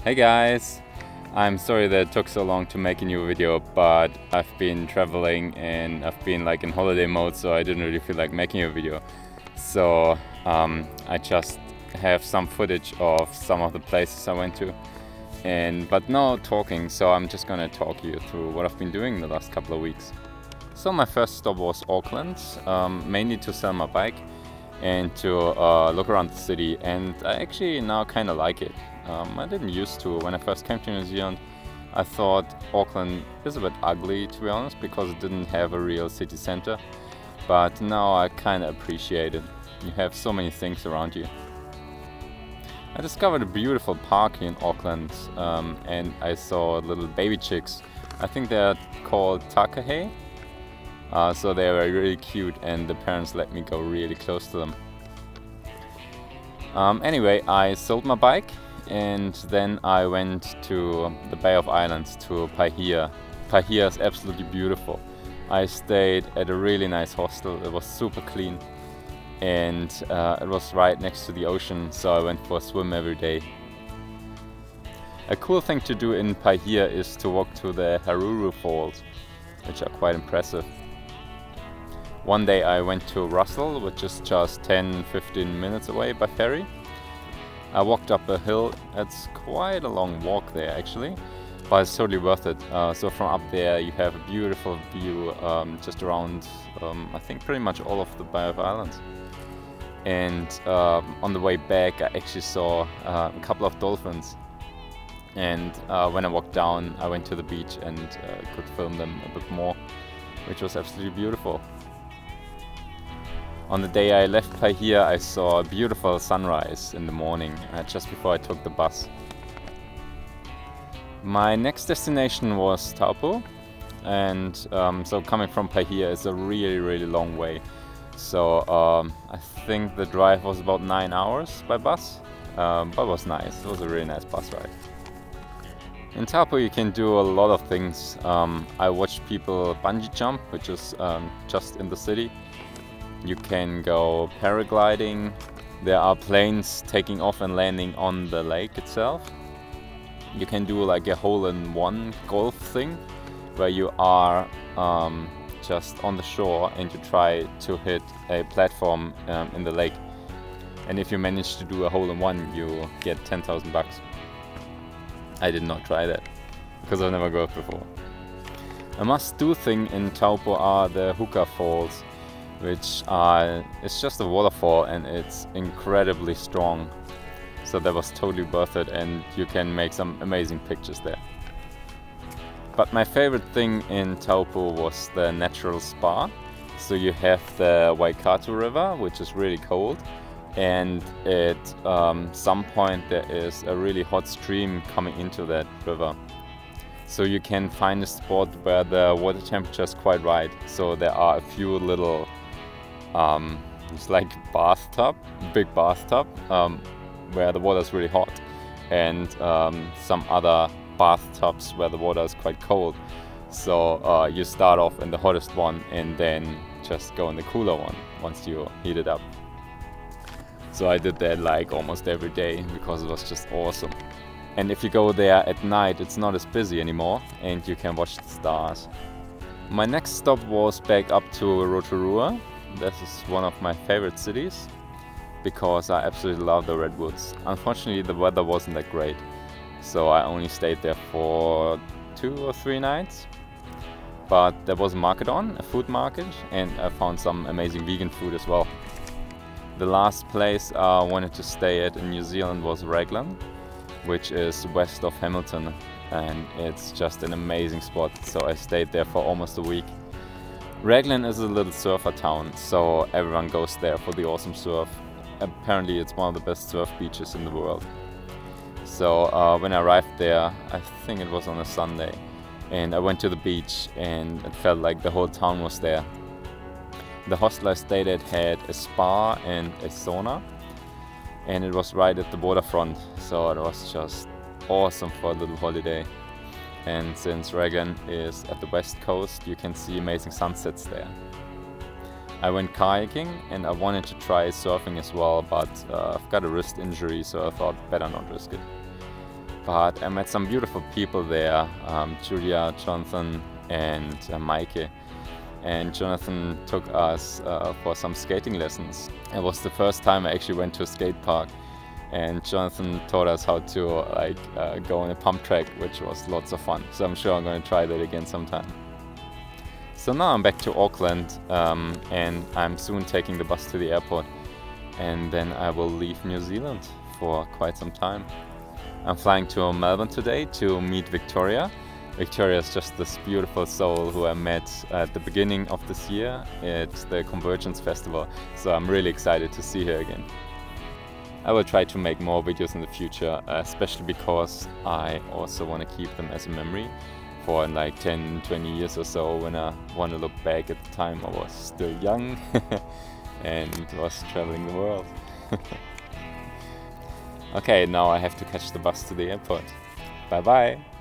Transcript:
Hey guys! I'm sorry that it took so long to make a new video, but I've been traveling and I've been like in holiday mode, so I didn't really feel like making a video. So I just have some footage of some of the places I went to, but no talking, so I'm just gonna talk you through what I've been doing the last couple of weeks. So my first stop was Auckland, mainly to sell my bike and to look around the city, and I actually now kind of like it. I didn't used to. When I first came to New Zealand, I thought Auckland is a bit ugly, to be honest, because it didn't have a real city center. But now I kind of appreciate it. You have so many things around you. I discovered a beautiful park in Auckland, and I saw little baby chicks. I think they're called takahe. So they were really cute, and the parents let me go really close to them. Anyway, I sold my bike. And then I went to the Bay of Islands, to Paihia. Paihia is absolutely beautiful. I stayed at a really nice hostel. It was super clean, and it was right next to the ocean, so I went for a swim every day. A cool thing to do in Paihia is to walk to the Haruru Falls, which are quite impressive. One day I went to Russell, which is just 10-15 minutes away by ferry. I walked up a hill. It's quite a long walk there actually, but it's totally worth it. So from up there you have a beautiful view just around, I think pretty much all of the Bay of Islands. And on the way back I actually saw a couple of dolphins. And when I walked down I went to the beach and could film them a bit more, which was absolutely beautiful. On the day I left Paihia, I saw a beautiful sunrise in the morning, just before I took the bus. My next destination was Taupo, and so coming from Paihia is a really long way. So I think the drive was about 9 hours by bus, but it was nice. It was a really nice bus ride. In Taupo you can do a lot of things. I watched people bungee jump, which is just in the city. You can go paragliding. There are planes taking off and landing on the lake itself. You can do like a hole-in-one golf thing, where you are just on the shore and you try to hit a platform in the lake. And if you manage to do a hole-in-one, you get 10,000 bucks. I did not try that, because I've never golfed before. A must-do thing in Taupo are the Huka Falls, which it's just a waterfall and it's incredibly strong. So that was totally worth it, and you can make some amazing pictures there. But my favorite thing in Taupo was the natural spa. So you have the Waikato river, which is really cold, and at some point there is a really hot stream coming into that river. So you can find a spot where the water temperature is quite right. So there are a few little it's like big bathtub, where the water is really hot, and some other bathtubs where the water is quite cold. So you start off in the hottest one and then just go in the cooler one once you heat it up. So I did that like almost every day because it was just awesome. And if you go there at night, it's not as busy anymore and you can watch the stars. My next stop was back up to Rotorua. This is one of my favorite cities because I absolutely love the redwoods. Unfortunately the weather wasn't that great, so I only stayed there for 2 or 3 nights. But there was a market on, a food market, and I found some amazing vegan food as well. The last place I wanted to stay at in New Zealand was Raglan, which is west of Hamilton, and it's just an amazing spot, so I stayed there for almost a week. Raglan is a little surfer town, so everyone goes there for the awesome surf. Apparently it's one of the best surf beaches in the world. So when I arrived there, I think it was on a Sunday, and I went to the beach and it felt like the whole town was there. The hostel I stayed at had a spa and a sauna, and it was right at the waterfront, so it was just awesome for a little holiday. And since Raglan is at the west coast, you can see amazing sunsets there. I went kayaking and I wanted to try surfing as well, but I've got a wrist injury, so I thought better not risk it. but I met some beautiful people there, Julia, Jonathan and Maike. And Jonathan took us for some skating lessons. It was the first time I actually went to a skate park, and Jonathan taught us how to go on a pump track, which was lots of fun. So I'm sure I'm going to try that again sometime. So now I'm back to Auckland, and I'm soon taking the bus to the airport, and then I will leave New Zealand for quite some time. I'm flying to Melbourne today to meet Victoria. Victoria is just this beautiful soul who I met at the beginning of this year at the Convergence Festival, so I'm really excited to see her again. I will try to make more videos in the future, especially because I also want to keep them as a memory for in like 10-20 years or so, when I want to look back at the time I was still young and was traveling the world. Okay, now I have to catch the bus to the airport. Bye bye!